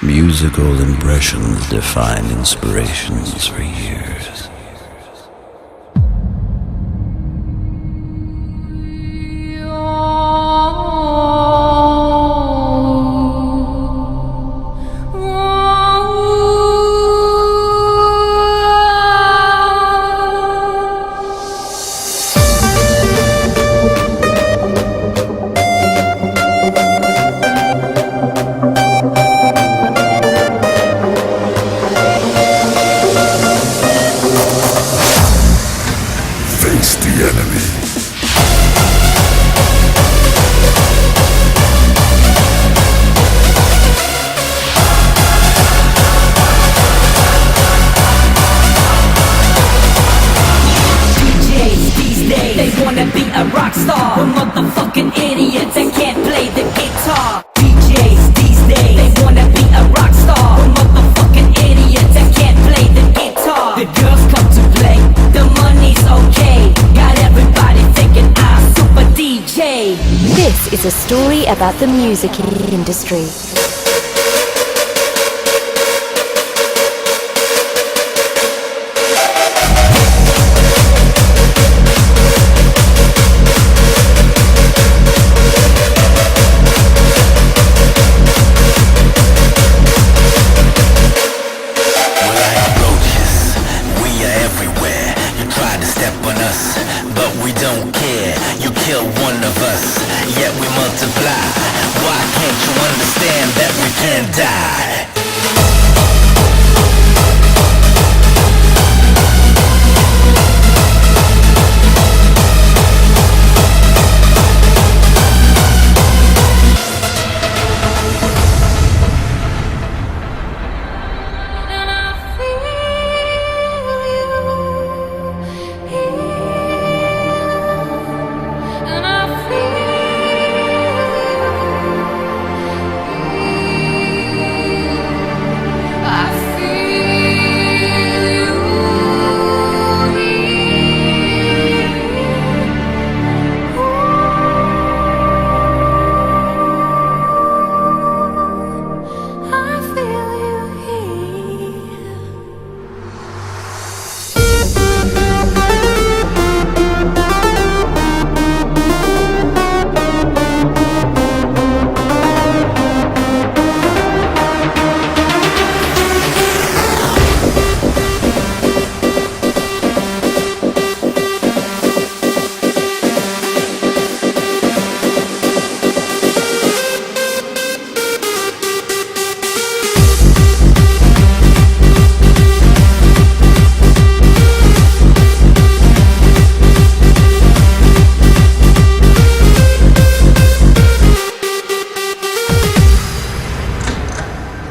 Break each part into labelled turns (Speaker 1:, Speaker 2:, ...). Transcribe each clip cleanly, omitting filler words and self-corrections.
Speaker 1: Musical impressions defined inspirations for years.
Speaker 2: Is a story about the music industry.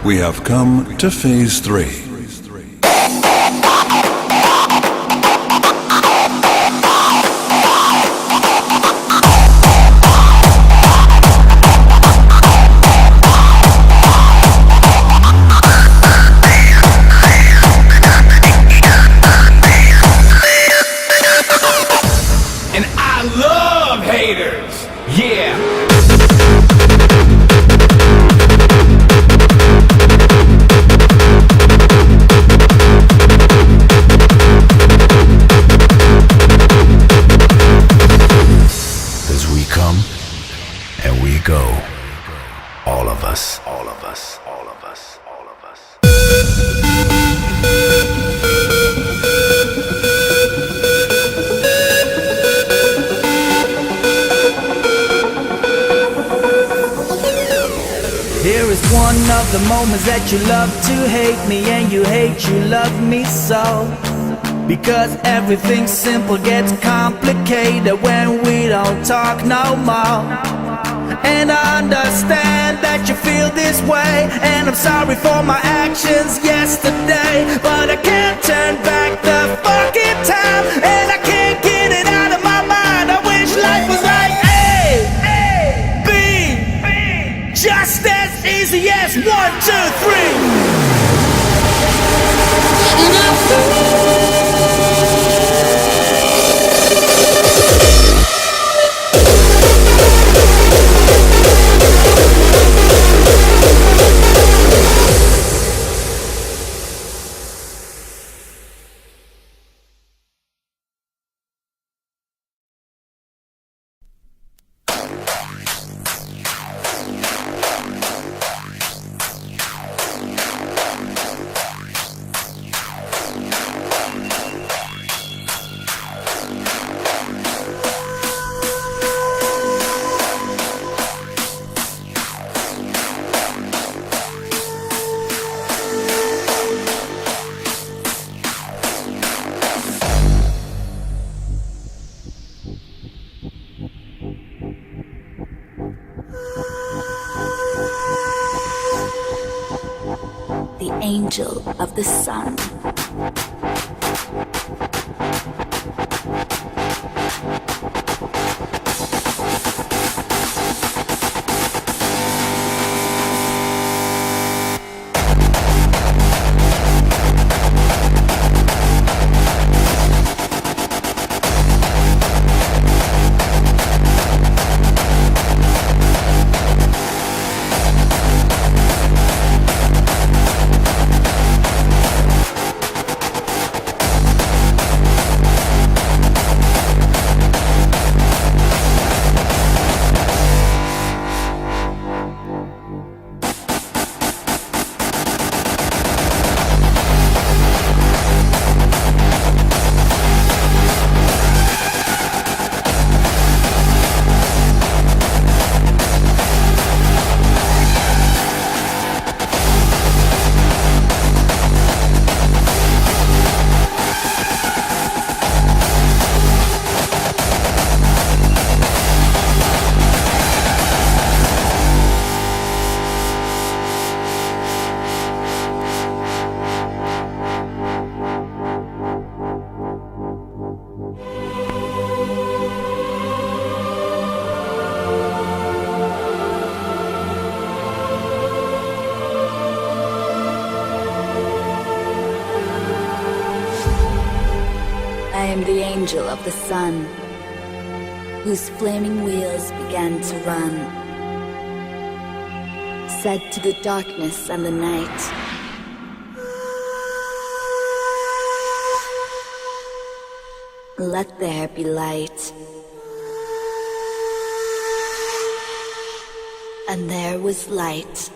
Speaker 1: We have come to phase 3.
Speaker 3: And I love haters. Yeah.
Speaker 4: Go. All of us, all of us, all of us, all of us.
Speaker 5: Here is one of the moments that you love to hate me, and you hate you love me so. Because everything simple gets complicated when we don't talk no more. And I understand that you feel this way, and I'm sorry for my actions yesterday, but I can't turn back the fucking time, and I can't get it out of my mind. I wish life was like A, B, just as easy as 1, 2, 3. And I feel
Speaker 2: angel of the sun. I am the angel of the sun, whose flaming wheels began to run. Said to the darkness and the night, let there be light. And there was light.